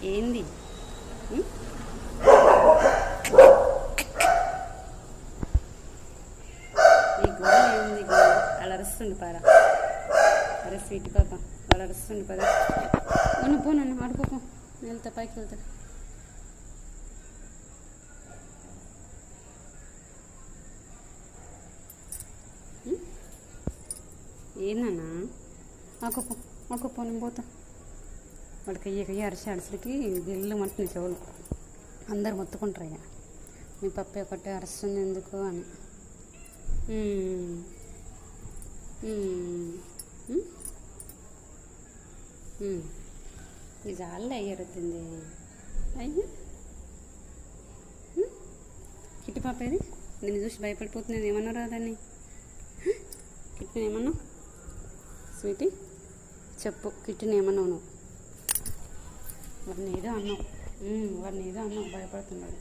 ఏంది? ఉం? ఈ గోడ ఏంది? అలా అరుస్తుంది పారా. అరే స్వీట్ పాప వాళ్ళు అరుస్తుంది పద. పో నన్ను ఆడుకోపో. నేను వెళ్తా, పైకి వెళ్తా. ఏందన్నా? ఆకోపో ఆకోపో, నేను పోతా. వాడికి అయ్యి అరిసరికి గిల్లు మంటుంది చెవులు. అందరు మొత్తుకుంటారు ఇక మీ పప్ప ఒకటే అరుస్తుంది ఎందుకు అని. ఇది చాలే అయ్యరుతుంది. అయ్యో కిట్టి పాప ఏది? నేను చూసి భయపడిపోతుంది. ఏమన్నా రాదని కిట్టిని ఏమన్నా? స్వీటీ చెప్పు, కిట్టిని ఏమన్నావు నువ్వు? వాడిని ఏదో అన్నావు భయపడుతున్నాడు.